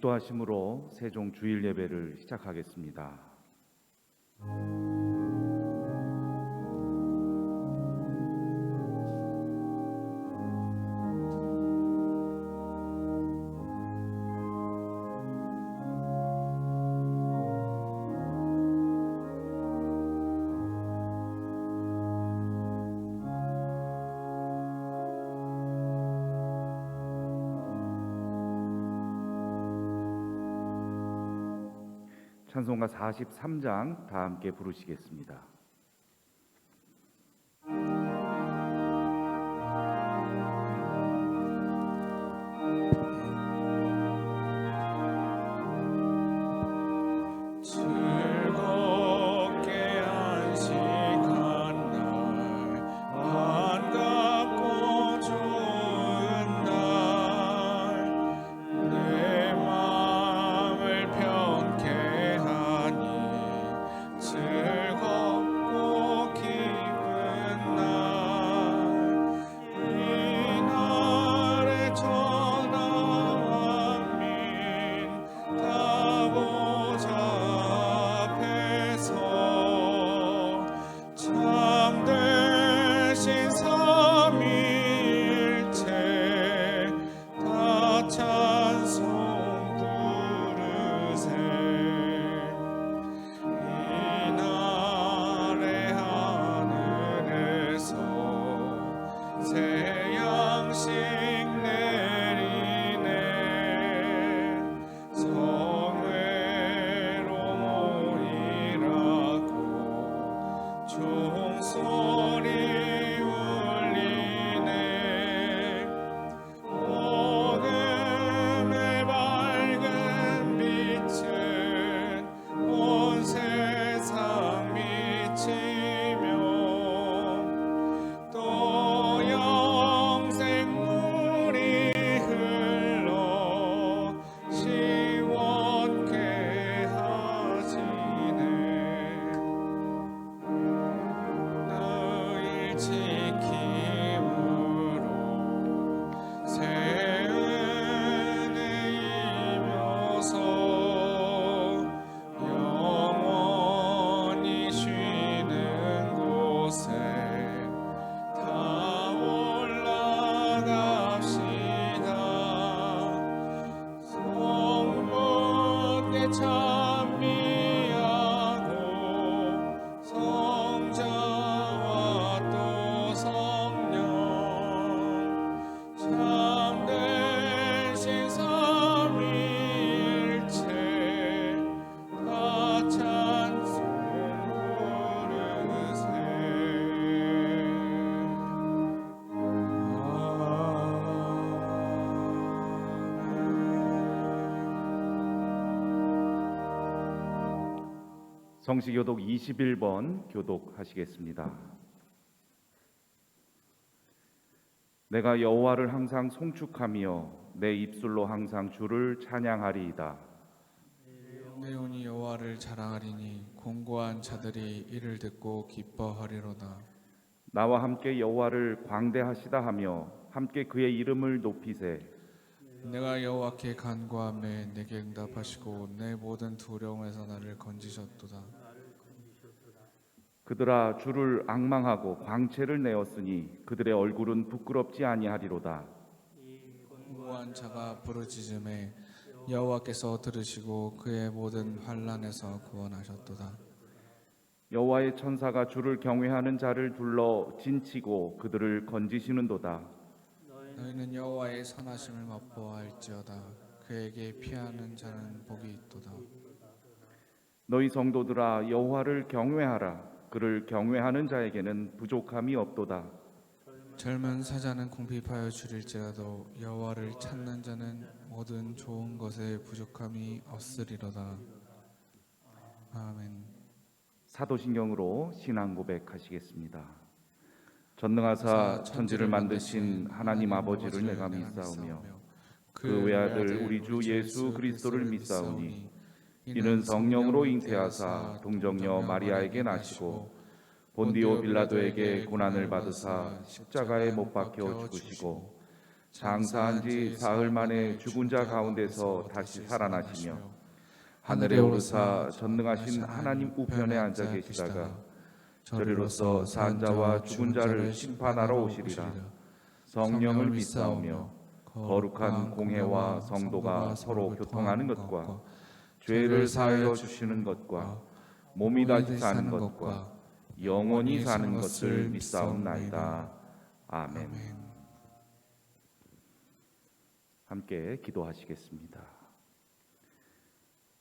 법도하심으로 세종 주일 예배를 시작하겠습니다. 찬송가 43장 다 함께 부르시겠습니다. 성시교독 21번 교독하시겠습니다. 내가 여호와를 항상 송축하며 내 입술로 항상 주를 찬양하리이다. 내 영혼이 여호와를 자랑하리니 공고한 자들이 이를 듣고 기뻐하리로다. 나와 함께 여호와를 광대하시다 하며 함께 그의 이름을 높이세. 내가 여호와께 간구하매 내게 응답하시고 내 모든 두려움에서 나를 건지셨도다. 그들아 주를 앙망하고 광채를 내었으니 그들의 얼굴은 부끄럽지 아니하리로다. 공고한 자가 부르짖음에 여호와께서 들으시고 그의 모든 환난에서 구원하셨도다. 여호와의 천사가 주를 경외하는 자를 둘러 진치고 그들을 건지시는도다. 너희는 여호와의 선하심을 맛보아할지어다. 그에게 피하는 자는 복이 있도다. 너희 성도들아 여호와를 경외하라. 그를 경외하는 자에게는 부족함이 없도다. 젊은 사자는 궁핍하여 줄일지라도 여호와를 찾는 자는 모든 좋은 것에 부족함이 없으리로다. 아멘. 사도신경으로 신앙 고백하시겠습니다. 전능하사 천지를 만드신 하나님 아버지를 내가 믿사오며 그 외아들 우리 주 예수 그리스도를 믿사오니 이는 성령으로 잉태하사 동정녀 마리아에게 나시고 본디오 빌라도에게 고난을 받으사 십자가에 못 박혀 죽으시고 장사한 지 사흘 만에 죽은 자 가운데서 다시 살아나시며 하늘에 오르사 전능하신 하나님 우편에 앉아 계시다가 저리로서 산 자와 죽은 자를 심판하러 오시리라. 성령을 믿사오며 거룩한 공회와 성도가 서로 교통하는 것과 죄를 사하여 주시는 것과 몸이 다시 사는 것과 영원히 사는 것을 믿사옵나이다. 아멘. 함께 기도하시겠습니다.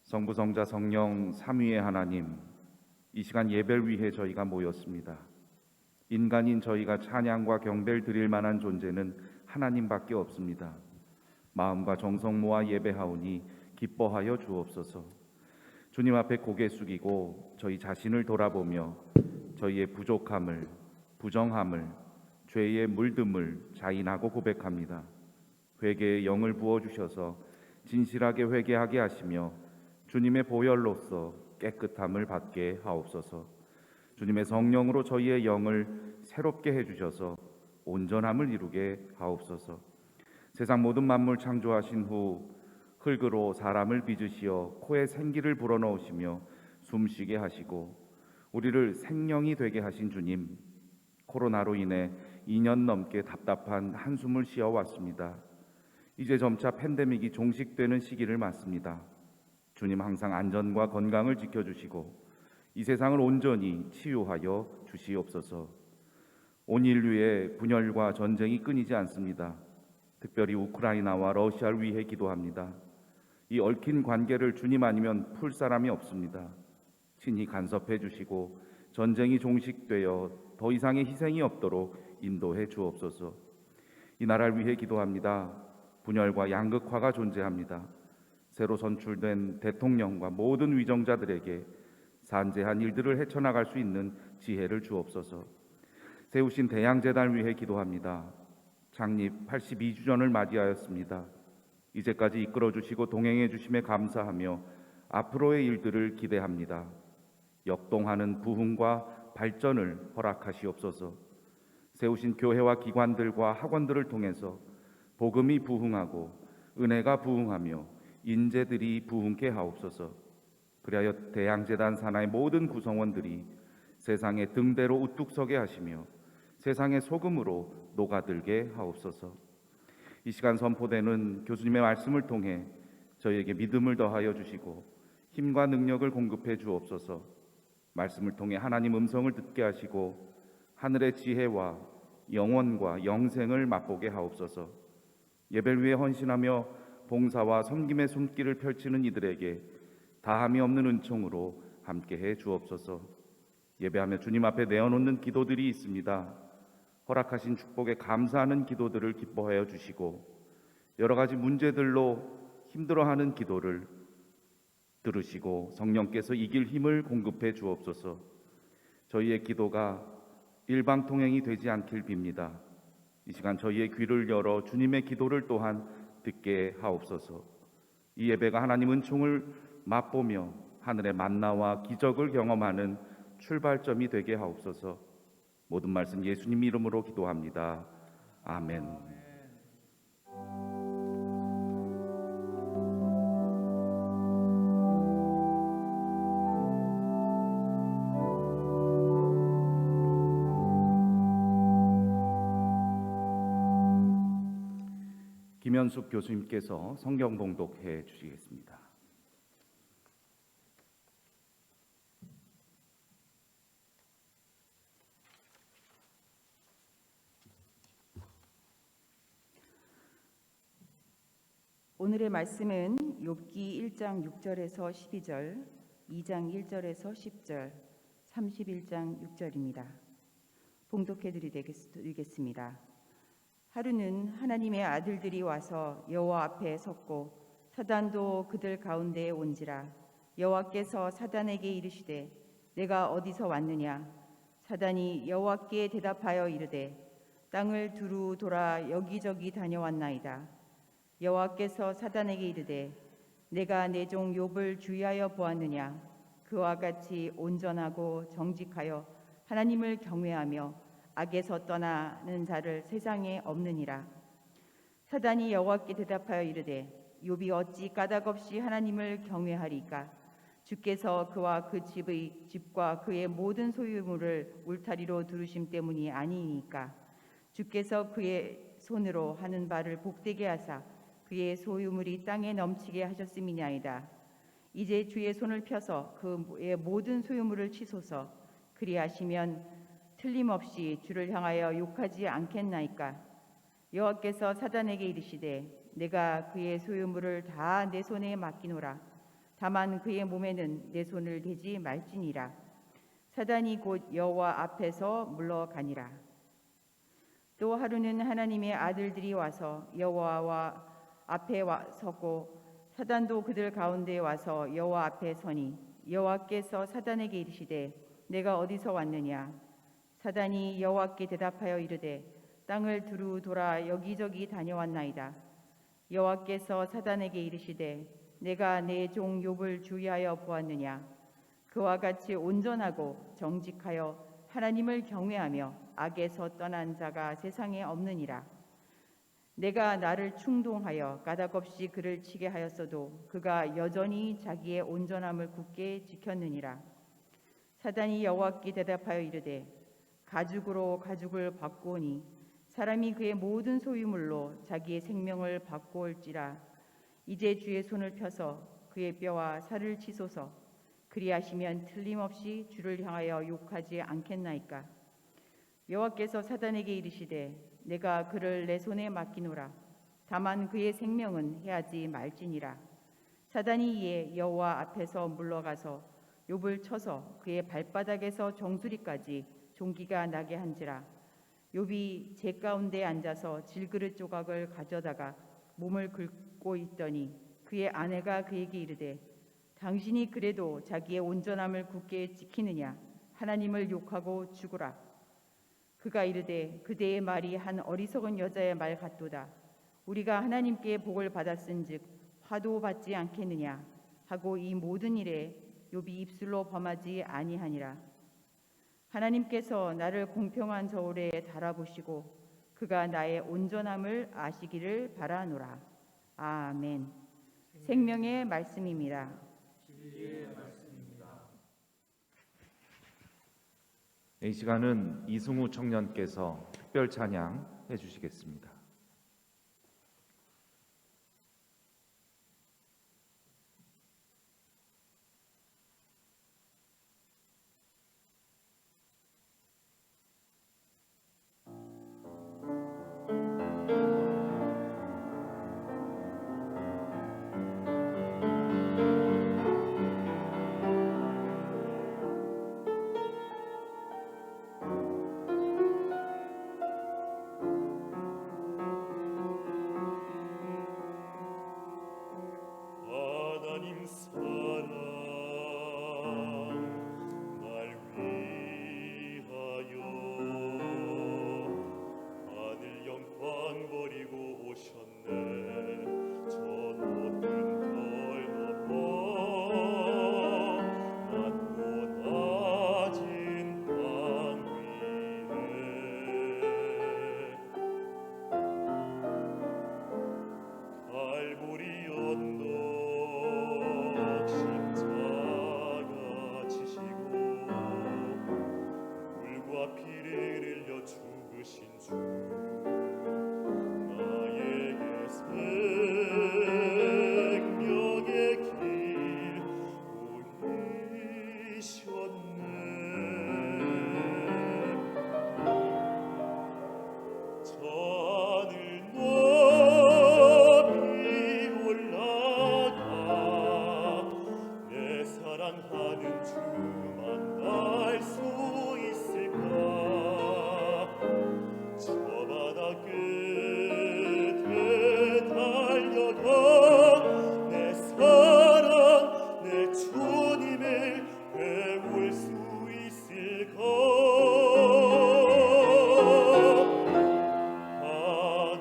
성부, 성자, 성령 삼위의 하나님, 이 시간 예배를 위해 저희가 모였습니다. 인간인 저희가 찬양과 경배를 드릴 만한 존재는 하나님밖에 없습니다. 마음과 정성 모아 예배하오니 기뻐하여 주옵소서. 주님 앞에 고개 숙이고 저희 자신을 돌아보며 저희의 부족함을, 부정함을, 죄의 물듦을 자인하고 고백합니다. 회개의 영을 부어주셔서 진실하게 회개하게 하시며 주님의 보혈로서 깨끗함을 받게 하옵소서. 주님의 성령으로 저희의 영을 새롭게 해주셔서 온전함을 이루게 하옵소서. 세상 모든 만물 창조하신 후 흙으로 사람을 빚으시어 코에 생기를 불어넣으시며 숨쉬게 하시고 우리를 생명이 되게 하신 주님, 코로나로 인해 2년 넘게 답답한 한숨을 쉬어왔습니다. 이제 점차 팬데믹이 종식되는 시기를 맞습니다. 주님 항상 안전과 건강을 지켜주시고 이 세상을 온전히 치유하여 주시옵소서. 온 인류의 분열과 전쟁이 끊이지 않습니다. 특별히 우크라이나와 러시아를 위해 기도합니다. 이 얽힌 관계를 주님 아니면 풀 사람이 없습니다. 친히 간섭해 주시고 전쟁이 종식되어 더 이상의 희생이 없도록 인도해 주옵소서. 이 나라를 위해 기도합니다. 분열과 양극화가 존재합니다. 새로 선출된 대통령과 모든 위정자들에게 산재한 일들을 헤쳐나갈 수 있는 지혜를 주옵소서. 세우신 대양재단을 위해 기도합니다. 창립 82주년을 맞이하였습니다. 이제까지 이끌어주시고 동행해 주심에 감사하며 앞으로의 일들을 기대합니다. 역동하는 부흥과 발전을 허락하시옵소서. 세우신 교회와 기관들과 학원들을 통해서 복음이 부흥하고 은혜가 부흥하며 인재들이 부흥케 하옵소서. 그리하여 대양재단 산하의 모든 구성원들이 세상의 등대로 우뚝 서게 하시며 세상의 소금으로 녹아들게 하옵소서. 이 시간 선포되는 교수님의 말씀을 통해 저희에게 믿음을 더하여 주시고 힘과 능력을 공급해 주옵소서. 말씀을 통해 하나님 음성을 듣게 하시고 하늘의 지혜와 영원과 영생을 맛보게 하옵소서. 예배를 위해 헌신하며 봉사와 섬김의 손길을 펼치는 이들에게 다함이 없는 은총으로 함께해 주옵소서. 예배하며 주님 앞에 내어놓는 기도들이 있습니다. 허락하신 축복에 감사하는 기도들을 기뻐하여 주시고 여러 가지 문제들로 힘들어하는 기도를 들으시고 성령께서 이길 힘을 공급해 주옵소서. 저희의 기도가 일방통행이 되지 않길 빕니다. 이 시간 저희의 귀를 열어 주님의 기도를 또한 듣게 하옵소서. 이 예배가 하나님 은총을 맛보며 하늘의 만나와 기적을 경험하는 출발점이 되게 하옵소서. 모든 말씀 예수님 이름으로 기도합니다. 아멘. 김현숙 교수님께서 성경 봉독해 주시겠습니다. 오늘의 말씀은 욥기 1장 6절에서 12절, 2장 1절에서 10절, 31장 6절입니다. 봉독해 드리겠습니다. 하루는 하나님의 아들들이 와서 여호와 앞에 섰고 사단도 그들 가운데에 온지라. 여호와께서 사단에게 이르시되 내가 어디서 왔느냐? 사단이 여호와께 대답하여 이르되 땅을 두루 돌아 여기저기 다녀왔나이다. 여호와께서 사단에게 이르되 내가 내 종 욥을 주의하여 보았느냐? 그와 같이 온전하고 정직하여 하나님을 경외하며 악에서 떠나는 자를 세상에 없느니라. 사단이 여호와께 대답하여 이르되 욥이 어찌 까닭없이 하나님을 경외하리까? 주께서 그와 그 집과 그의 모든 소유물을 울타리로 두르심 때문이 아니니까. 주께서 그의 손으로 하는 바를 복되게 하사 그의 소유물이 땅에 넘치게 하셨음이니이다. 이제 주의 손을 펴서 그의 모든 소유물을 치소서. 그리하시면 틀림없이 주를 향하여 욕하지 않겠나이까? 여호와께서 사단에게 이르시되 내가 그의 소유물을 다 내 손에 맡기노라. 다만 그의 몸에는 내 손을 대지 말지니라. 사단이 곧 여호와 앞에서 물러가니라. 또 하루는 하나님의 아들들이 와서 여호와 앞에 섰고 사단도 그들 가운데 와서 여호와 앞에 서니 여호와께서 사단에게 이르시되 내가 어디서 왔느냐? 사단이 여호와께 대답하여 이르되 땅을 두루 돌아 여기저기 다녀왔나이다. 여호와께서 사단에게 이르시되 내가 내 종 욥을 주의하여 보았느냐? 그와 같이 온전하고 정직하여 하나님을 경외하며 악에서 떠난 자가 세상에 없느니라. 내가 나를 충동하여 까닭없이 그를 치게 하였어도 그가 여전히 자기의 온전함을 굳게 지켰느니라. 사단이 여호와께 대답하여 이르되 가죽으로 가죽을 바꾸오니 사람이 그의 모든 소유물로 자기의 생명을 바꾸올지라. 이제 주의 손을 펴서 그의 뼈와 살을 치소서. 그리하시면 틀림없이 주를 향하여 욕하지 않겠나이까? 여호와께서 사단에게 이르시되 내가 그를 내 손에 맡기노라. 다만 그의 생명은 해하지 말지니라. 사단이 이에 여호와 앞에서 물러가서 욥을 쳐서 그의 발바닥에서 정수리까지 종기가 나게 한지라. 욥이 제 가운데 앉아서 질그릇 조각을 가져다가 몸을 긁고 있더니 그의 아내가 그에게 이르되 당신이 그래도 자기의 온전함을 굳게 지키느냐? 하나님을 욕하고 죽으라. 그가 이르되 그대의 말이 한 어리석은 여자의 말 같도다. 우리가 하나님께 복을 받았은즉 화도 받지 않겠느냐 하고 이 모든 일에 욥이 입술로 범하지 아니하니라. 하나님께서 나를 공평한 저울에 달아보시고 그가 나의 온전함을 아시기를 바라노라. 아멘. 생명의 말씀입니다. 이 시간은 이승우 청년께서 특별 찬양 해주시겠습니다. 하나님 사랑 날 위하여 하늘 영광 버리고 오셨네. 저 높은 별 넘어 낮고 낮은 땅 위에 갈보리 언덕 십자가 지시고 물과 피를 흘려 죽으신 주 나에게 생명의 길 보이셨네. 저 하늘 높이 올라가 내 사랑하는 주 만날 수 있을까? 저 바다 끝에 달려가 내 사랑 내 주님을 배울 수 있을까?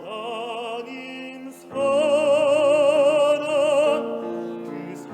하나님 사랑 그 사랑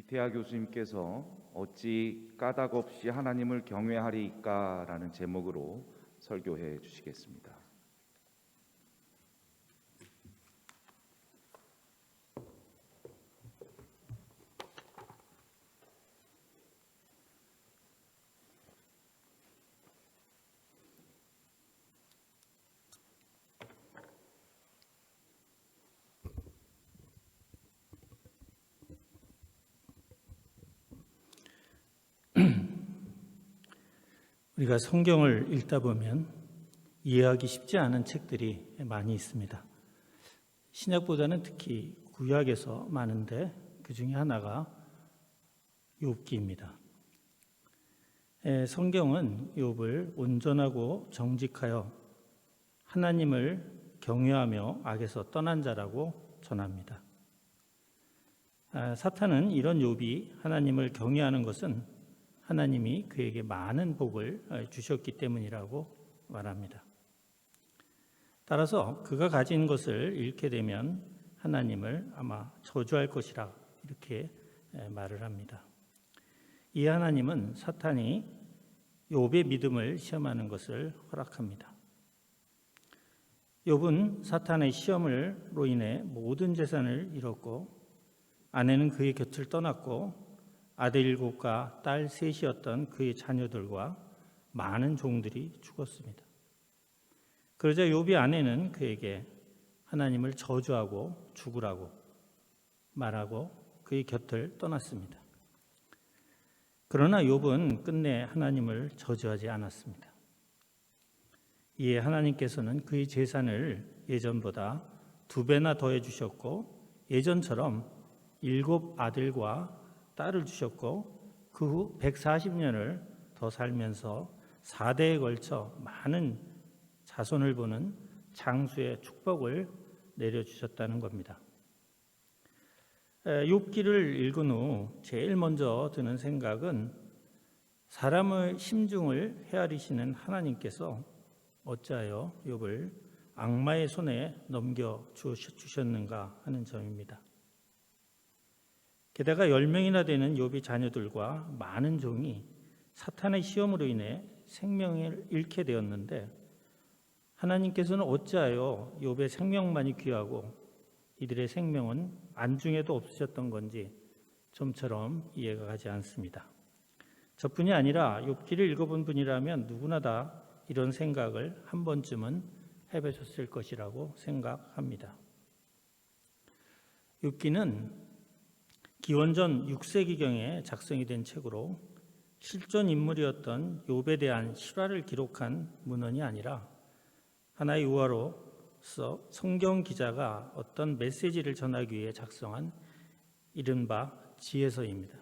이태하 교수님께서 어찌 까닭 없이 하나님을 경외하리까라는 제목으로 설교해 주시겠습니다. 우리가 성경을 읽다 보면 이해하기 쉽지 않은 책들이 많이 있습니다. 신약보다는 특히 구약에서 많은데 그 중에 하나가 욥기입니다. 성경은 욥을 온전하고 정직하여 하나님을 경외하며 악에서 떠난 자라고 전합니다. 사탄은 이런 욥이 하나님을 경외하는 것은 하나님이 그에게 많은 복을 주셨기 때문이라고 말합니다. 따라서 그가 가진 것을 잃게 되면 하나님을 아마 저주할 것이라 이렇게 말을 합니다. 이 하나님은 사탄이 욥의 믿음을 시험하는 것을 허락합니다. 욥은 사탄의 시험으로 인해 모든 재산을 잃었고 아내는 그의 곁을 떠났고 아들 7과 딸 3이었던 그의 자녀들과 많은 종들이 죽었습니다. 그러자 욥의 아내는 그에게 하나님을 저주하고 죽으라고 말하고 그의 곁을 떠났습니다. 그러나 욥은 끝내 하나님을 저주하지 않았습니다. 이에 하나님께서는 그의 재산을 예전보다 2배나 더해 주셨고 예전처럼 7 아들과 딸을 주셨고 그 후 140년을 더 살면서 4대에 걸쳐 많은 자손을 보는 장수의 축복을 내려주셨다는 겁니다. 욥기를 읽은 후 제일 먼저 드는 생각은 사람의 심중을 헤아리시는 하나님께서 어찌하여 욥을 악마의 손에 넘겨주셨는가 하는 점입니다. 게다가 10명이나 되는 욥의 자녀들과 많은 종이 사탄의 시험으로 인해 생명을 잃게 되었는데 하나님께서는 어찌하여 욥의 생명만이 귀하고 이들의 생명은 안중에도 없으셨던 건지 좀처럼 이해가 가지 않습니다. 저뿐이 아니라 욥기를 읽어본 분이라면 누구나 다 이런 생각을 한 번쯤은 해보셨을 것이라고 생각합니다. 욥기는 기원전 6세기경에 작성이 된 책으로 실존 인물이었던 욥에 대한 실화를 기록한 문헌이 아니라 하나의 우화로서 성경 기자가 어떤 메시지를 전하기 위해 작성한 이른바 지혜서입니다.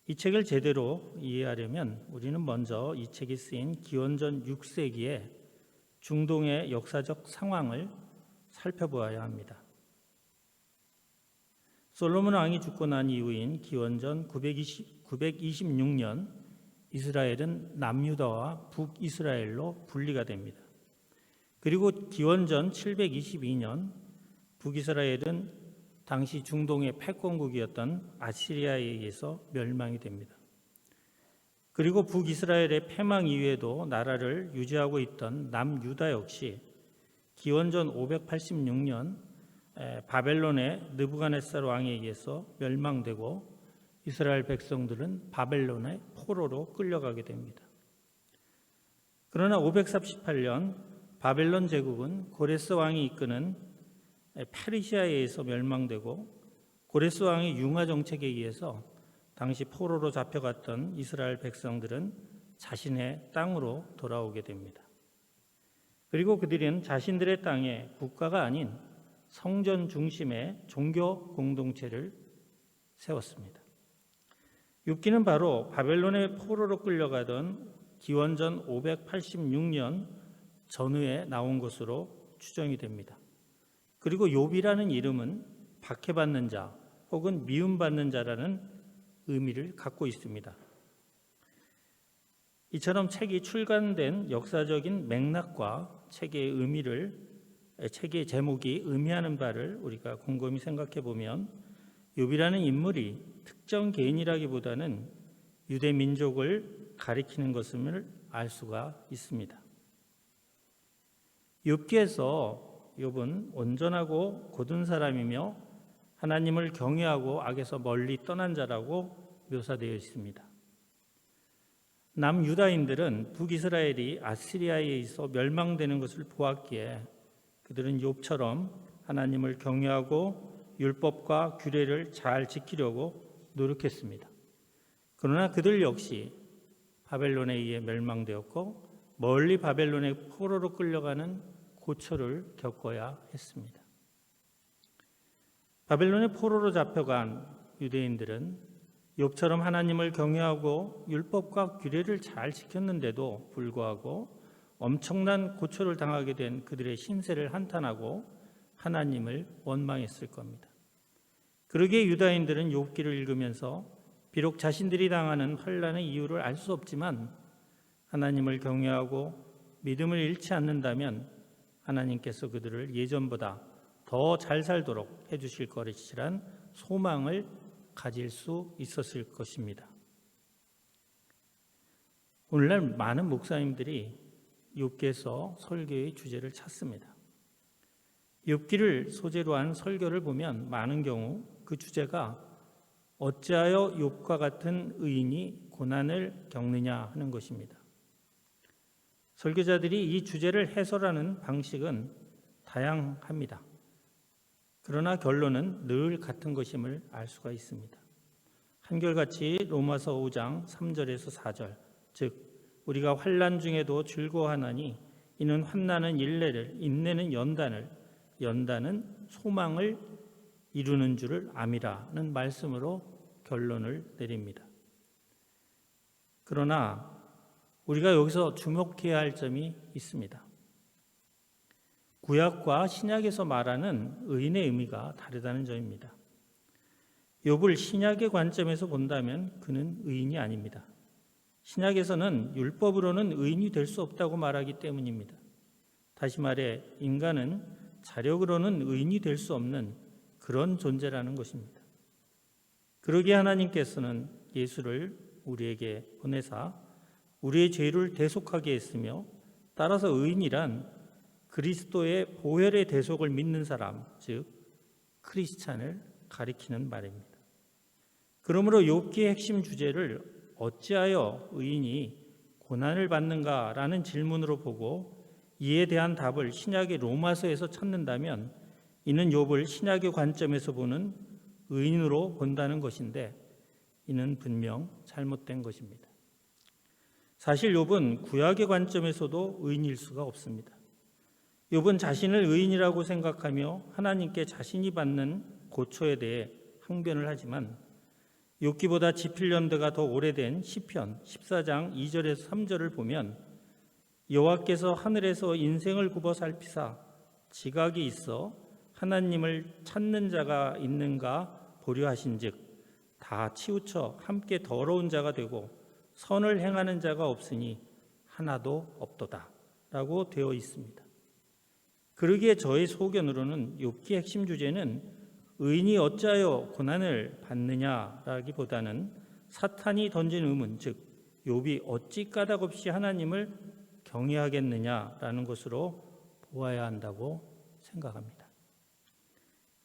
이 책을 제대로 이해하려면 우리는 먼저 이 책이 쓰인 기원전 6세기의 중동의 역사적 상황을 살펴보아야 합니다. 솔로몬 왕이 죽고 난 이후인 기원전 926년 이스라엘은 남유다와 북이스라엘로 분리가 됩니다. 그리고 기원전 722년 북이스라엘은 당시 중동의 패권국이었던 아시리아에 의해서 멸망이 됩니다. 그리고 북이스라엘의 패망 이후에도 나라를 유지하고 있던 남유다 역시 기원전 586년 바벨론의 느부갓네살 왕에 의해서 멸망되고 이스라엘 백성들은 바벨론의 포로로 끌려가게 됩니다. 그러나 538년 바벨론 제국은 고레스 왕이 이끄는 페르시아에 의해서 멸망되고 고레스 왕의 융화 정책에 의해서 당시 포로로 잡혀갔던 이스라엘 백성들은 자신의 땅으로 돌아오게 됩니다. 그리고 그들은 자신들의 땅에 국가가 아닌 성전 중심의 종교 공동체를 세웠습니다. 욥기는 바로 바벨론의 포로로 끌려가던 기원전 586년 전후에 나온 것으로 추정이 됩니다. 그리고 욥이라는 이름은 박해받는 자 혹은 미움받는 자라는 의미를 갖고 있습니다. 이처럼 책이 출간된 역사적인 맥락과 책의 제목이 의미하는 바를 우리가 곰곰이 생각해 보면 욥이라는 인물이 특정 개인이라기보다는 유대 민족을 가리키는 것임을 알 수가 있습니다. 욥기에서 욥은 온전하고 곧은 사람이며 하나님을 경외하고 악에서 멀리 떠난 자라고 묘사되어 있습니다. 남유다인들은 북이스라엘이 아시리아에 의해서 멸망되는 것을 보았기에 그들은 욥처럼 하나님을 경외하고 율법과 규례를 잘 지키려고 노력했습니다. 그러나 그들 역시 바벨론에 의해 멸망되었고 멀리 바벨론의 포로로 끌려가는 고초를 겪어야 했습니다. 바벨론의 포로로 잡혀간 유대인들은 욥처럼 하나님을 경외하고 율법과 규례를 잘 지켰는데도 불구하고 엄청난 고초를 당하게 된 그들의 신세를 한탄하고 하나님을 원망했을 겁니다. 그러기에 유다인들은 욥기를 읽으면서 비록 자신들이 당하는 환난의 이유를 알 수 없지만 하나님을 경외하고 믿음을 잃지 않는다면 하나님께서 그들을 예전보다 더 잘 살도록 해주실 것이라는 소망을 가질 수 있었을 것입니다. 오늘날 많은 목사님들이 욥기에서 설교의 주제를 찾습니다. 욥기를 소재로 한 설교를 보면 많은 경우 그 주제가 어찌하여 욥과 같은 의인이 고난을 겪느냐 하는 것입니다. 설교자들이 이 주제를 해설하는 방식은 다양합니다. 그러나 결론은 늘 같은 것임을 알 수가 있습니다. 한결같이 로마서 5장 3절에서 4절, 즉 우리가 환난 중에도 즐거워하나니 이는 환난은 인내를, 인내는 연단을, 연단은 소망을 이루는 줄을 암이라는 말씀으로 결론을 내립니다. 그러나 우리가 여기서 주목해야 할 점이 있습니다. 구약과 신약에서 말하는 의인의 의미가 다르다는 점입니다. 욥을 신약의 관점에서 본다면 그는 의인이 아닙니다. 신약에서는 율법으로는 의인이 될 수 없다고 말하기 때문입니다. 다시 말해 인간은 자력으로는 의인이 될 수 없는 그런 존재라는 것입니다. 그러기에 하나님께서는 예수를 우리에게 보내사 우리의 죄를 대속하게 했으며 따라서 의인이란 그리스도의 보혈의 대속을 믿는 사람, 즉 크리스찬을 가리키는 말입니다. 그러므로 욥기의 핵심 주제를 어찌하여 의인이 고난을 받는가라는 질문으로 보고 이에 대한 답을 신약의 로마서에서 찾는다면 이는 욥을 신약의 관점에서 보는 의인으로 본다는 것인데 이는 분명 잘못된 것입니다. 사실 욥은 구약의 관점에서도 의인일 수가 없습니다. 욥은 자신을 의인이라고 생각하며 하나님께 자신이 받는 고초에 대해 항변을 하지만 욥기보다 지필연대가 더 오래된 시편 14장 2절에서 3절을 보면 여호와께서 하늘에서 인생을 굽어 살피사 지각이 있어 하나님을 찾는 자가 있는가 보려 하신즉 다 치우쳐 함께 더러운 자가 되고 선을 행하는 자가 없으니 하나도 없도다 라고 되어 있습니다. 그러기에 저의 소견으로는 욥기의 핵심 주제는 의인이 어찌하여 고난을 받느냐라기보다는 사탄이 던진 의문, 즉 욥이 어찌 까닭없이 하나님을 경외하겠느냐라는 것으로 보아야 한다고 생각합니다.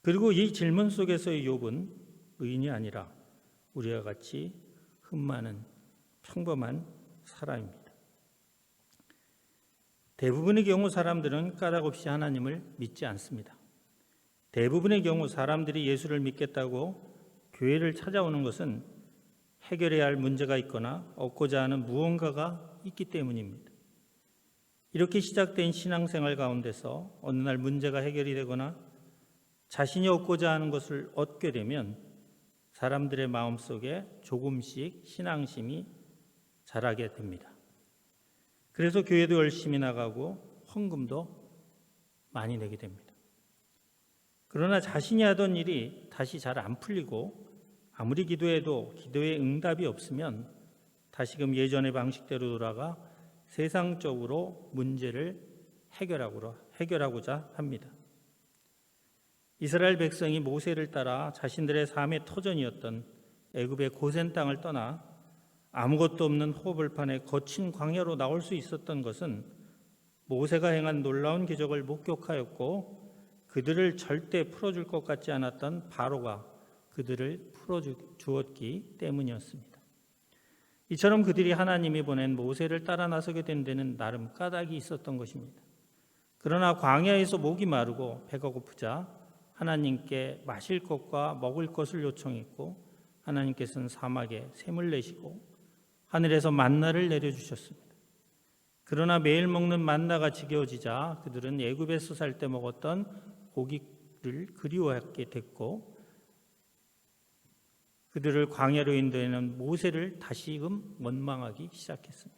그리고 이 질문 속에서의 욥은 의인이 아니라 우리와 같이 흠많은 평범한 사람입니다. 대부분의 경우 사람들은 까닭없이 하나님을 믿지 않습니다. 대부분의 경우 사람들이 예수를 믿겠다고 교회를 찾아오는 것은 해결해야 할 문제가 있거나 얻고자 하는 무언가가 있기 때문입니다. 이렇게 시작된 신앙생활 가운데서 어느 날 문제가 해결이 되거나 자신이 얻고자 하는 것을 얻게 되면 사람들의 마음속에 조금씩 신앙심이 자라게 됩니다. 그래서 교회도 열심히 나가고 헌금도 많이 내게 됩니다. 그러나 자신이 하던 일이 다시 잘 안 풀리고 아무리 기도해도 기도에 응답이 없으면 다시금 예전의 방식대로 돌아가 세상적으로 문제를 해결하고자 합니다. 이스라엘 백성이 모세를 따라 자신들의 삶의 터전이었던 애굽의 고센 땅을 떠나 아무것도 없는 호흡을판의 거친 광야로 나올 수 있었던 것은 모세가 행한 놀라운 기적을 목격하였고 그들을 절대 풀어줄 것 같지 않았던 바로가 그들을 풀어주었기 때문이었습니다. 이처럼 그들이 하나님이 보낸 모세를 따라 나서게 된 데는 나름 까닭이 있었던 것입니다. 그러나 광야에서 목이 마르고 배가 고프자 하나님께 마실 것과 먹을 것을 요청했고 하나님께서는 사막에 샘을 내시고 하늘에서 만나를 내려주셨습니다. 그러나 매일 먹는 만나가 지겨워지자 그들은 애굽에서 살 때 먹었던 고기를 그리워하게 됐고 그들을 광야로 인도하는 모세를 다시금 원망하기 시작했습니다.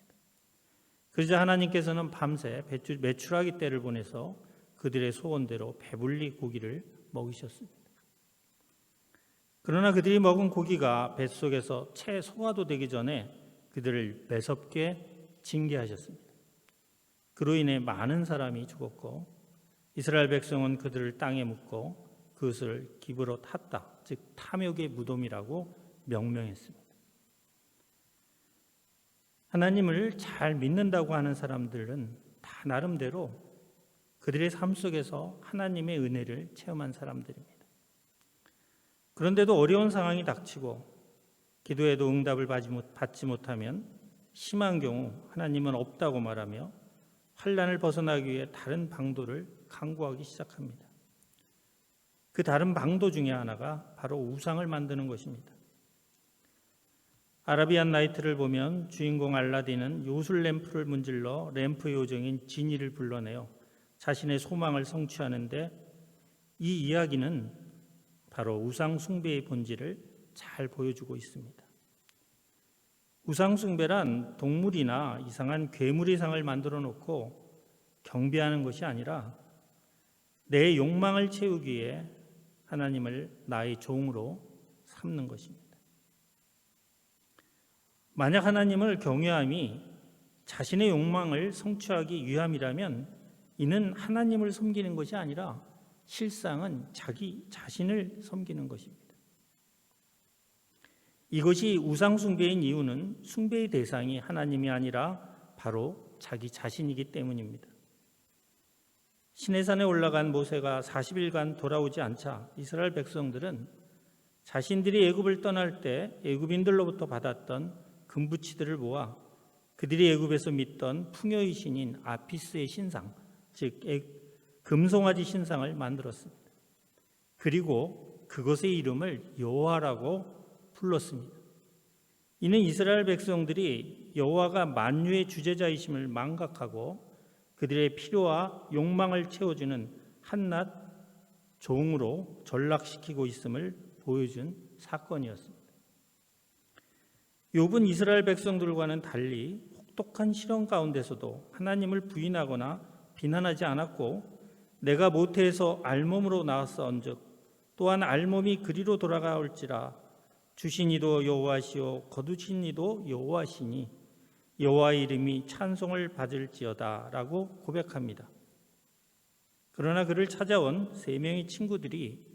그러자 하나님께서는 밤새 메추라기 떼를 보내서 그들의 소원대로 배불리 고기를 먹이셨습니다. 그러나 그들이 먹은 고기가 뱃속에서 채 소화도 되기 전에 그들을 매섭게 징계하셨습니다. 그로 인해 많은 사람이 죽었고 이스라엘 백성은 그들을 땅에 묻고 그것을 기브로 탔다, 즉 탐욕의 무덤이라고 명명했습니다. 하나님을 잘 믿는다고 하는 사람들은 다 나름대로 그들의 삶 속에서 하나님의 은혜를 체험한 사람들입니다. 그런데도 어려운 상황이 닥치고 기도에도 응답을 받지 못하면 심한 경우 하나님은 없다고 말하며 환난을 벗어나기 위해 다른 방도를 강구하기 시작합니다. 그 다른 방도 중에 하나가 바로 우상을 만드는 것입니다. 아라비안 나이트를 보면 주인공 알라딘은 요술 램프를 문질러 램프 요정인 지니를 불러내어 자신의 소망을 성취하는데 이 이야기는 바로 우상 숭배의 본질을 잘 보여주고 있습니다. 우상 숭배란 동물이나 이상한 괴물의 상을 만들어 놓고 경배하는 것이 아니라 내 욕망을 채우기 위해 하나님을 나의 종으로 삼는 것입니다. 만약 하나님을 경외함이 자신의 욕망을 성취하기 위함이라면 이는 하나님을 섬기는 것이 아니라 실상은 자기 자신을 섬기는 것입니다. 이것이 우상 숭배인 이유는 숭배의 대상이 하나님이 아니라 바로 자기 자신이기 때문입니다. 시내산에 올라간 모세가 40일간 돌아오지 않자 이스라엘 백성들은 자신들이 애굽을 떠날 때 애굽인들로부터 받았던 금부치들을 모아 그들이 애굽에서 믿던 풍요의 신인 아피스의 신상, 즉 금송아지 신상을 만들었습니다. 그리고 그것의 이름을 여호와라고 불렀습니다. 이는 이스라엘 백성들이 여호와가 만유의 주재자이심을 망각하고 그들의 필요와 욕망을 채워주는 한낱 종으로 전락시키고 있음을 보여준 사건이었습니다. 욥은 이스라엘 백성들과는 달리 혹독한 시련 가운데서도 하나님을 부인하거나 비난하지 않았고 내가 모태에서 알몸으로 나왔사온즉 또한 알몸이 그리로 돌아가올지라 주신 이도 여호와시요 거두신 이도 여호와시니 여호와의 이름이 찬송을 받을지어다 라고 고백합니다. 그러나 그를 찾아온 3명의 친구들이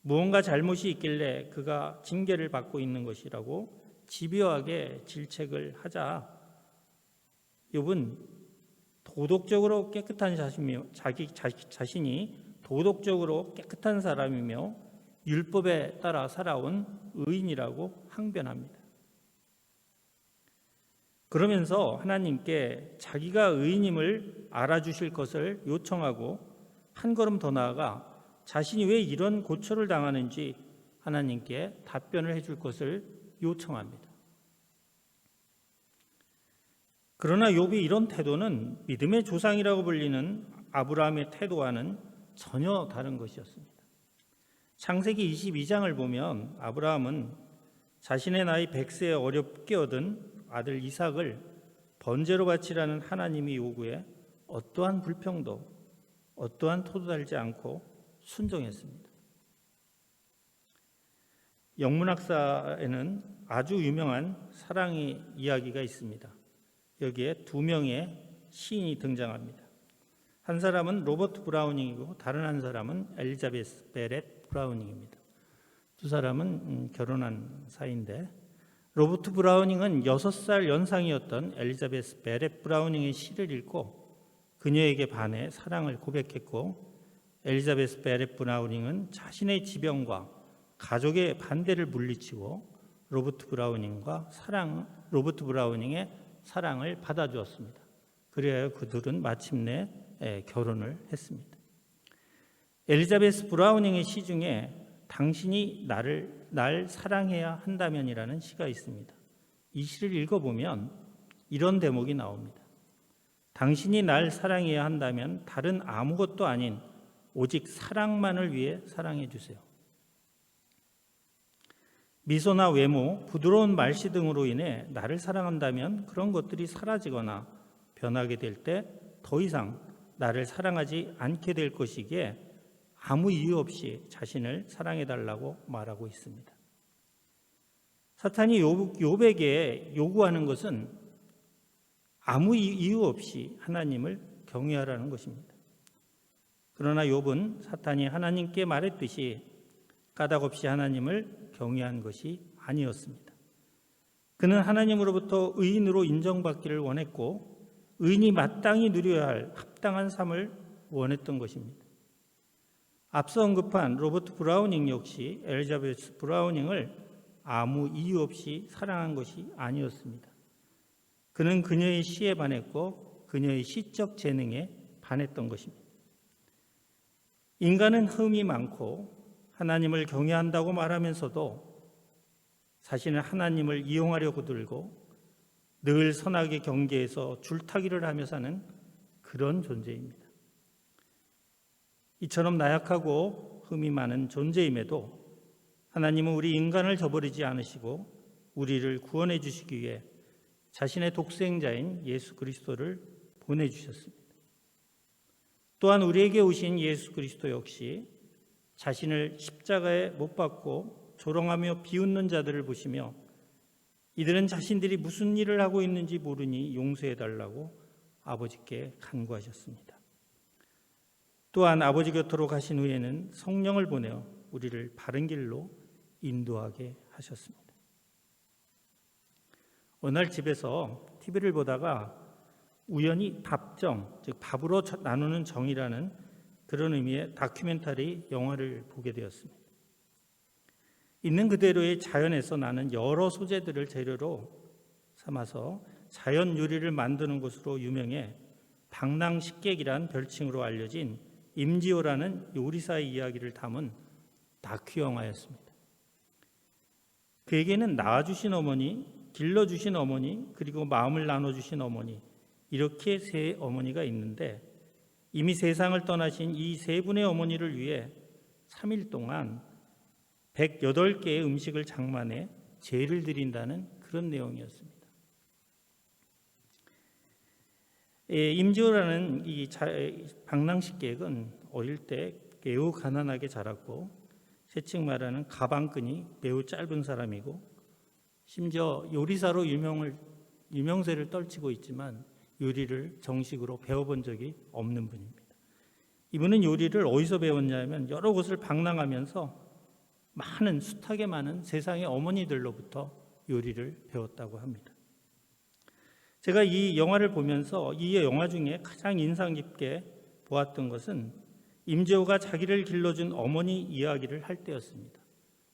무언가 잘못이 있길래 그가 징계를 받고 있는 것이라고 집요하게 질책을 하자 욥은 도덕적으로 깨끗한 자신이며 자기 자신이 도덕적으로 깨끗한 사람이며 율법에 따라 살아온 의인이라고 항변합니다. 그러면서 하나님께 자기가 의인임을 알아주실 것을 요청하고 한 걸음 더 나아가 자신이 왜 이런 고초를 당하는지 하나님께 답변을 해줄 것을 요청합니다. 그러나 욥이 이런 태도는 믿음의 조상이라고 불리는 아브라함의 태도와는 전혀 다른 것이었습니다. 창세기 22장을 보면 아브라함은 자신의 나이 100세에 어렵게 얻은 아들 이삭을 번제로 바치라는 하나님의 요구에 어떠한 불평도 어떠한 토도 달지 않고 순종했습니다. 영문학사에는 아주 유명한 사랑의 이야기가 있습니다. 여기에 2명의 시인이 등장합니다. 한 사람은 로버트 브라우닝이고 다른 한 사람은 엘리자베스 베렛 브라우닝입니다. 두 사람은 결혼한 사이인데 로버트 브라우닝은 6살 연상이었던 엘리자베스 베렛 브라우닝의 시를 읽고 그녀에게 반해 사랑을 고백했고 엘리자베스 베렛 브라우닝은 자신의 지병과 가족의 반대를 물리치고 로버트 브라우닝의 사랑을 받아주었습니다. 그래야 그들은 마침내 결혼을 했습니다. 엘리자베스 브라우닝의 시 중에 당신이 날 사랑해야 한다면이라는 시가 있습니다. 이 시를 읽어보면 이런 대목이 나옵니다. 당신이 날 사랑해야 한다면 다른 아무것도 아닌 오직 사랑만을 위해 사랑해 주세요. 미소나 외모, 부드러운 말씨 등으로 인해 나를 사랑한다면 그런 것들이 사라지거나 변하게 될 때 더 이상 나를 사랑하지 않게 될 것이기에 아무 이유 없이 자신을 사랑해달라고 말하고 있습니다. 사탄이 욥에게 요구하는 것은 아무 이유 없이 하나님을 경외하라는 것입니다. 그러나 욥은 사탄이 하나님께 말했듯이 까닭없이 하나님을 경외한 것이 아니었습니다. 그는 하나님으로부터 의인으로 인정받기를 원했고 의인이 마땅히 누려야 할 합당한 삶을 원했던 것입니다. 앞서 언급한 로버트 브라우닝 역시 엘리자베스 브라우닝을 아무 이유 없이 사랑한 것이 아니었습니다. 그는 그녀의 시에 반했고 그녀의 시적 재능에 반했던 것입니다. 인간은 흠이 많고 하나님을 경외한다고 말하면서도 자신은 하나님을 이용하려고 들고 늘 선악의 경계에서 줄타기를 하며 사는 그런 존재입니다. 이처럼 나약하고 흠이 많은 존재임에도 하나님은 우리 인간을 저버리지 않으시고 우리를 구원해 주시기 위해 자신의 독생자인 예수 그리스도를 보내주셨습니다. 또한 우리에게 오신 예수 그리스도 역시 자신을 십자가에 못 박고 조롱하며 비웃는 자들을 보시며 이들은 자신들이 무슨 일을 하고 있는지 모르니 용서해달라고 아버지께 간구하셨습니다. 또한 아버지 곁으로 가신 후에는 성령을 보내어 우리를 바른 길로 인도하게 하셨습니다. 어느 날 집에서 TV를 보다가 우연히 밥정, 즉 밥으로 나누는 정이라는 그런 의미의 다큐멘터리 영화를 보게 되었습니다. 있는 그대로의 자연에서 나는 여러 소재들을 재료로 삼아서 자연 요리를 만드는 것으로 유명해 방랑식객이란 별칭으로 알려진 임지호라는 요리사의 이야기를 담은 다큐 영화였습니다. 그에게는 낳아주신 어머니, 길러주신 어머니, 그리고 마음을 나눠주신 어머니, 이렇게 세 어머니가 있는데 이미 세상을 떠나신 이 세 분의 어머니를 위해 3일 동안 108개의 음식을 장만해 제를 드린다는 그런 내용이었습니다. 임지호라는 이 방랑식객은 어릴 때 매우 가난하게 자랐고 세칭 말하는 가방끈이 매우 짧은 사람이고 심지어 요리사로 유명세를 떨치고 있지만 요리를 정식으로 배워본 적이 없는 분입니다. 이분은 요리를 어디서 배웠냐면 여러 곳을 방랑하면서 숱하게 많은 세상의 어머니들로부터 요리를 배웠다고 합니다. 제가 이 영화를 보면서 이 영화 중에 가장 인상 깊게 보았던 것은 임재호가 자기를 길러준 어머니 이야기를 할 때였습니다.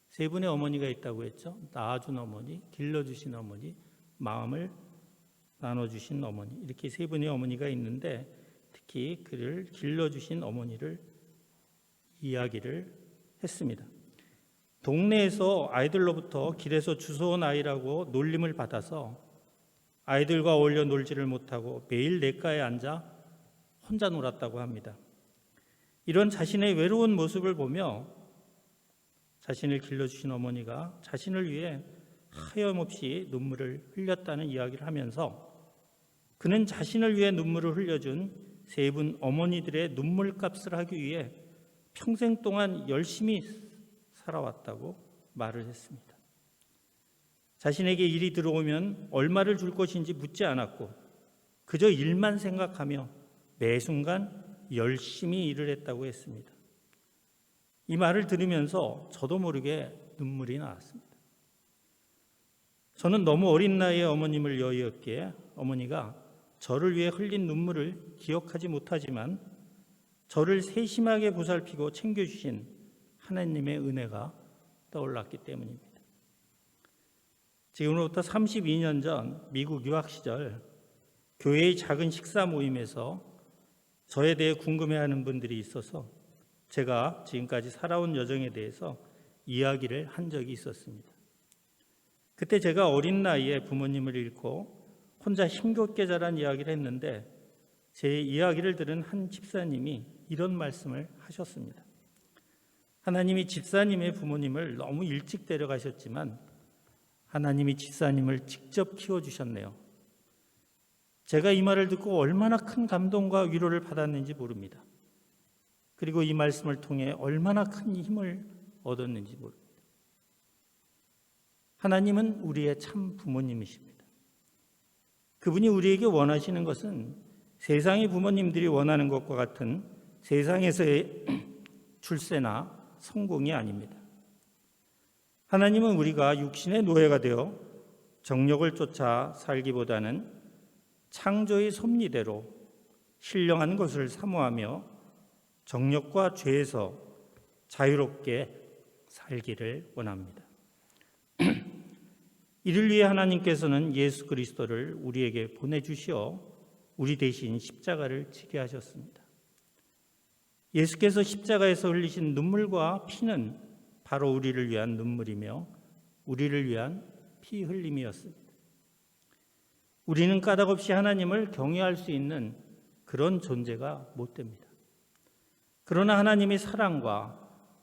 세 분의 어머니가 있다고 했죠. 낳아준 어머니, 길러주신 어머니, 마음을 나눠주신 어머니, 이렇게 세 분의 어머니가 있는데 특히 그를 길러주신 어머니를 이야기를 했습니다. 동네에서 아이들로부터 길에서 주워온 아이라고 놀림을 받아서 아이들과 어울려 놀지를 못하고 매일 냇가에 앉아 혼자 놀았다고 합니다. 이런 자신의 외로운 모습을 보며 자신을 길러주신 어머니가 자신을 위해 하염없이 눈물을 흘렸다는 이야기를 하면서 그는 자신을 위해 눈물을 흘려준 세 분 어머니들의 눈물값을 하기 위해 평생 동안 열심히 살아왔다고 말을 했습니다. 자신에게 일이 들어오면 얼마를 줄 것인지 묻지 않았고 그저 일만 생각하며 매 순간 열심히 일을 했다고 했습니다. 이 말을 들으면서 저도 모르게 눈물이 나왔습니다. 저는 너무 어린 나이에 어머님을 여의었기에 어머니가 저를 위해 흘린 눈물을 기억하지 못하지만 저를 세심하게 보살피고 챙겨주신 하나님의 은혜가 떠올랐기 때문입니다. 지금으로부터 32년 전 미국 유학 시절 교회의 작은 식사 모임에서 저에 대해 궁금해하는 분들이 있어서 제가 지금까지 살아온 여정에 대해서 이야기를 한 적이 있었습니다. 그때 제가 어린 나이에 부모님을 잃고 혼자 힘겹게 자란 이야기를 했는데 제 이야기를 들은 한 집사님이 이런 말씀을 하셨습니다. 하나님이 집사님의 부모님을 너무 일찍 데려가셨지만 하나님이 집사님을 직접 키워주셨네요. 제가 이 말을 듣고 얼마나 큰 감동과 위로를 받았는지 모릅니다. 그리고 이 말씀을 통해 얼마나 큰 힘을 얻었는지 모릅니다. 하나님은 우리의 참 부모님이십니다. 그분이 우리에게 원하시는 것은 세상의 부모님들이 원하는 것과 같은 세상에서의 출세나 성공이 아닙니다. 하나님은 우리가 육신의 노예가 되어 정욕을 쫓아 살기보다는 창조의 섭리대로 신령한 것을 사모하며 정욕과 죄에서 자유롭게 살기를 원합니다. 이를 위해 하나님께서는 예수 그리스도를 우리에게 보내주시어 우리 대신 십자가를 지게 하셨습니다. 예수께서 십자가에서 흘리신 눈물과 피는 바로 우리를 위한 눈물이며 우리를 위한 피 흘림이었습니다. 우리는 까닭없이 하나님을 경외할 수 있는 그런 존재가 못 됩니다. 그러나 하나님의 사랑과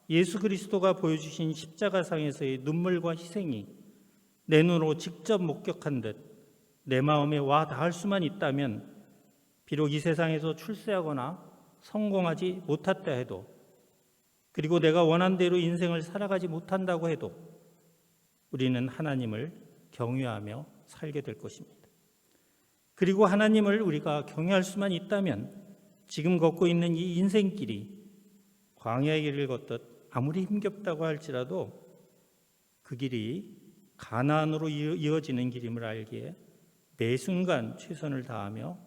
예수 그리스도가 보여주신 십자가상에서의 눈물과 희생이 내 눈으로 직접 목격한 듯 내 마음에 와 닿을 수만 있다면 비록 이 세상에서 출세하거나 성공하지 못했다 해도 그리고 내가 원한 대로 인생을 살아가지 못한다고 해도 우리는 하나님을 경외하며 살게 될 것입니다. 그리고 하나님을 우리가 경외할 수만 있다면 지금 걷고 있는 이 인생길이 광야의 길을 걷듯 아무리 힘겹다고 할지라도 그 길이 가나안으로 이어지는 길임을 알기에 매 순간 최선을 다하며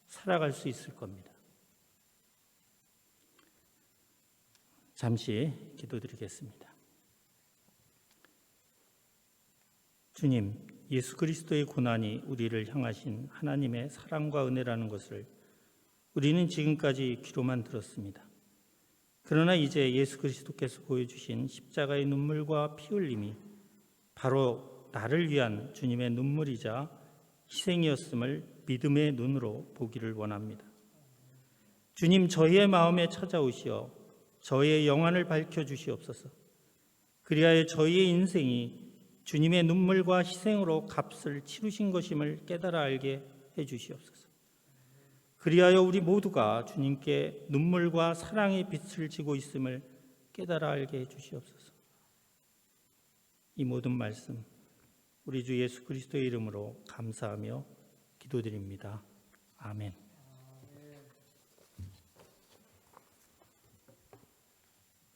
살아갈 수 있을 겁니다. 잠시 기도드리겠습니다. 주님, 예수 그리스도의 고난이 우리를 향하신 하나님의 사랑과 은혜라는 것을 우리는 지금까지 귀로만 들었습니다. 그러나 이제 예수 그리스도께서 보여주신 십자가의 눈물과 피 흘림이 바로 나를 위한 주님의 눈물이자 희생이었음을 믿음의 눈으로 보기를 원합니다. 주님, 저희의 마음에 찾아오시어 저희의 영안을 밝혀주시옵소서. 그리하여 저희의 인생이 주님의 눈물과 희생으로 값을 치르신 것임을 깨달아 알게 해주시옵소서. 그리하여 우리 모두가 주님께 눈물과 사랑의 빛을 지고 있음을 깨달아 알게 해주시옵소서. 이 모든 말씀 우리 주 예수 그리스도의 이름으로 감사하며 기도드립니다. 아멘.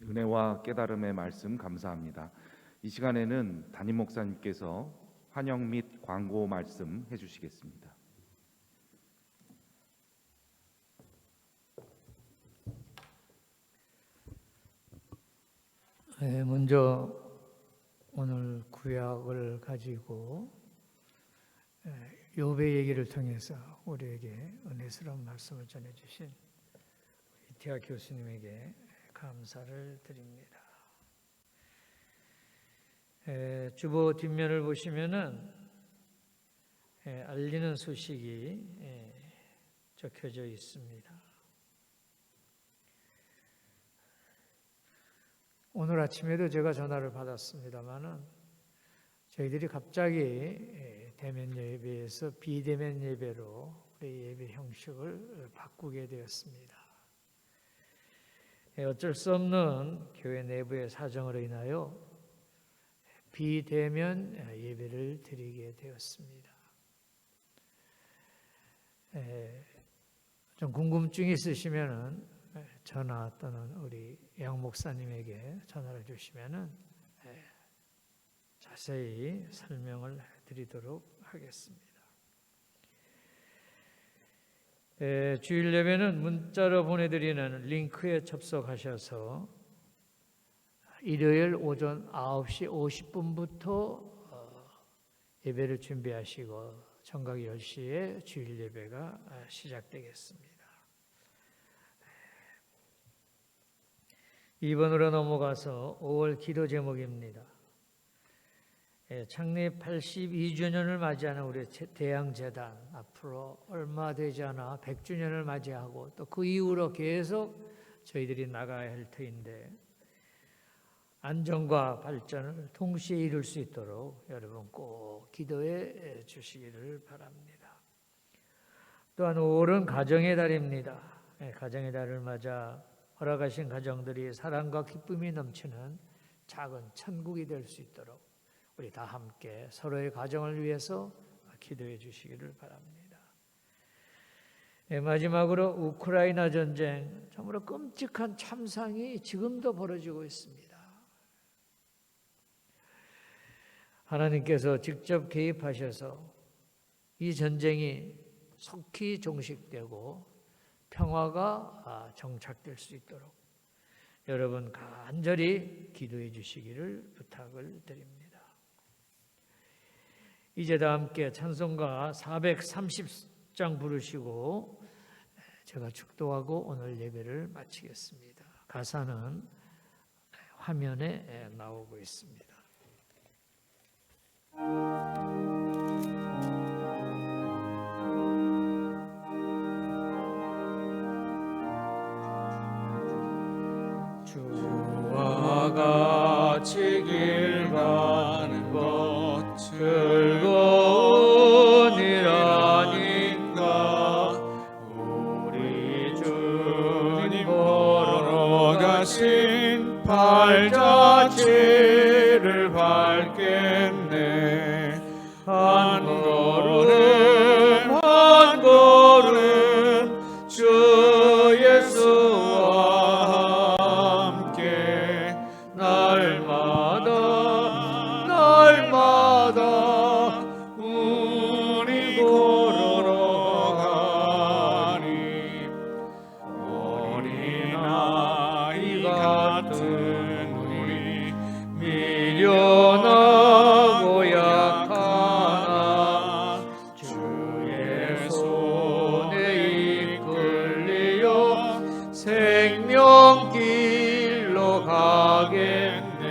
은혜와 깨달음의 말씀 감사합니다. 이 시간에는 담임 목사님께서 환영 및 광고 말씀 해주시겠습니다. 먼저 오늘 구약을 가지고 욥의 얘기를 통해서 우리에게 은혜스러운 말씀을 전해주신 이태학 교수님에게 감사를 드립니다. 주보 뒷면을 보시면은 알리는 소식이 적혀져 있습니다. 오늘 아침에도 제가 전화를 받았습니다만은 저희들이 갑자기 대면 예배에서 비대면 예배로 우리 예배 형식을 바꾸게 되었습니다. 어쩔 수 없는 교회 내부의 사정으로 인하여 비대면 예배를 드리게 되었습니다. 좀 궁금증이 있으시면은 전화 또는 우리 양 목사님에게 전화를 주시면은 자세히 설명을 드리도록 하겠습니다. 주일 예배는 문자로 보내드리는 링크에 접속하셔서 일요일 오전 9시 50분부터 예배를 준비하시고 정각 10시에 주일 예배가 시작되겠습니다. 2번으로 넘어가서 5월 기도 제목입니다. 창립 82주년을 맞이하는 우리 대양재단, 앞으로 얼마 되지 않아 100주년을 맞이하고 또 그 이후로 계속 저희들이 나가야 할 터인데, 안정과 발전을 동시에 이룰 수 있도록 여러분 꼭 기도해 주시기를 바랍니다. 또한 5월은 가정의 달입니다. 가정의 달을 맞아 허락하신 가정들이 사랑과 기쁨이 넘치는 작은 천국이 될 수 있도록 우리 다 함께 서로의 가정을 위해서 기도해 주시기를 바랍니다. 마지막으로 우크라이나 전쟁, 정말로 끔찍한 참상이 지금도 벌어지고 있습니다. 하나님께서 직접 개입하셔서 이 전쟁이 속히 종식되고 평화가 정착될 수 있도록 여러분 간절히 기도해 주시기를 부탁을 드립니다. 이제 다 함께 찬송가 430장 부르시고 제가 축도하고 오늘 예배를 마치겠습니다. 가사는 화면에 나오고 있습니다. 주와 같이 길 가는 것 즐거운 일 아닌가. 우리 주님 걸어가신 발자취를 밟겠네. 한 걸음 한 걸음 주 예수와 함께 날마다 우리 걸어가니. 어린아이 같은 우리 미련하고 약하나 주의 손에 이끌려 생명길로 가겠네.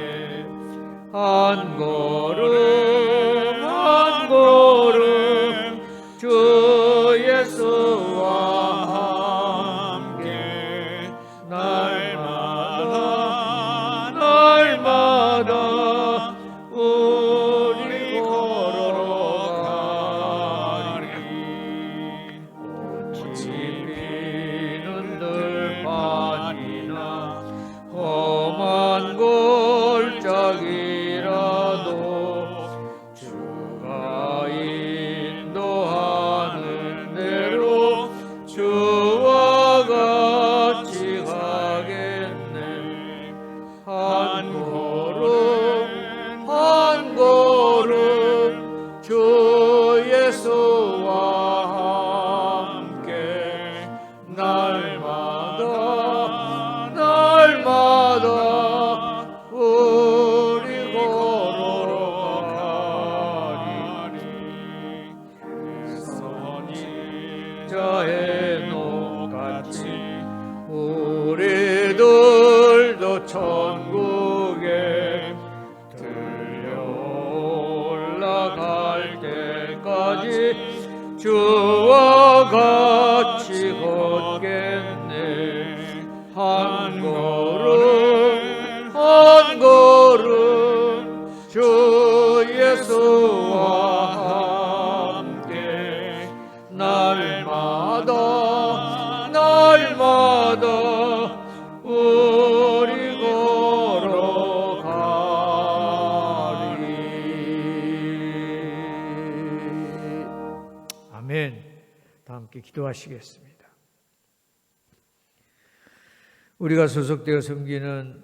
한 걸음 한 걸음 주 예수와 함께 날마다 우리 걸어가리. 꽃이 피는 들판이나 험한 골짜기라도 주가 인도하는 대로 주와 같이 가겠네. 한 걸음 한 걸음 주 예수와 함께 날마다 우리 걸어가리. 선지자의 녹같이 우리들도 천국에 들려 올라갈 때까지 주와 같이 걷겠네. 한 걸음 한 걸음 주 예수와 함께 날마다 우리 걸어가리. 아멘. 다 함께 기도하시겠습니다. 우리가 소속되어 섬기는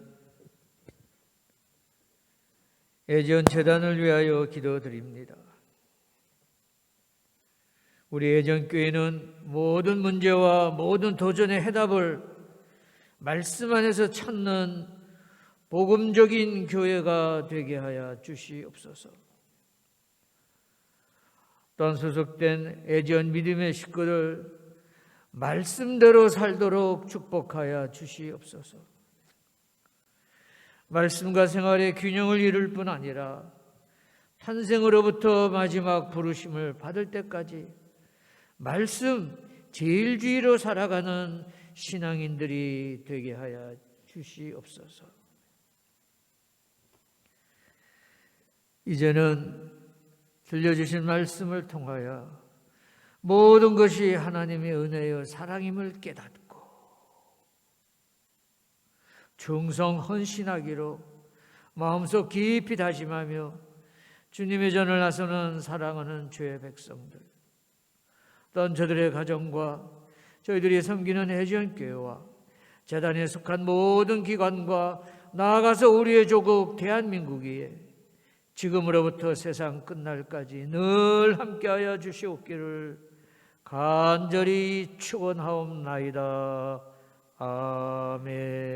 애지원 재단을 위하여 기도드립니다. 우리 애전교회는 모든 문제와 모든 도전의 해답을 말씀 안에서 찾는 복음적인 교회가 되게 하여 주시옵소서. 또한 소속된 애지원 믿음의 식구들 말씀대로 살도록 축복하여 주시옵소서. 말씀과 생활의 균형을 이룰 뿐 아니라 탄생으로부터 마지막 부르심을 받을 때까지 말씀 제일주의로 살아가는 신앙인들이 되게 하여 주시옵소서. 이제는 들려주신 말씀을 통하여 모든 것이 하나님의 은혜여 사랑임을 깨닫고 충성 헌신하기로 마음속 깊이 다짐하며 주님의 전을 나서는 사랑하는 주의 백성들, 또한 저들의 가정과 저희들이 섬기는 애전교회와 재단에 속한 모든 기관과 나아가서 우리의 조국 대한민국이 지금으로부터 세상 끝날까지 늘 함께하여 주시옵기를 간절히 축원하옵나이다. 아멘.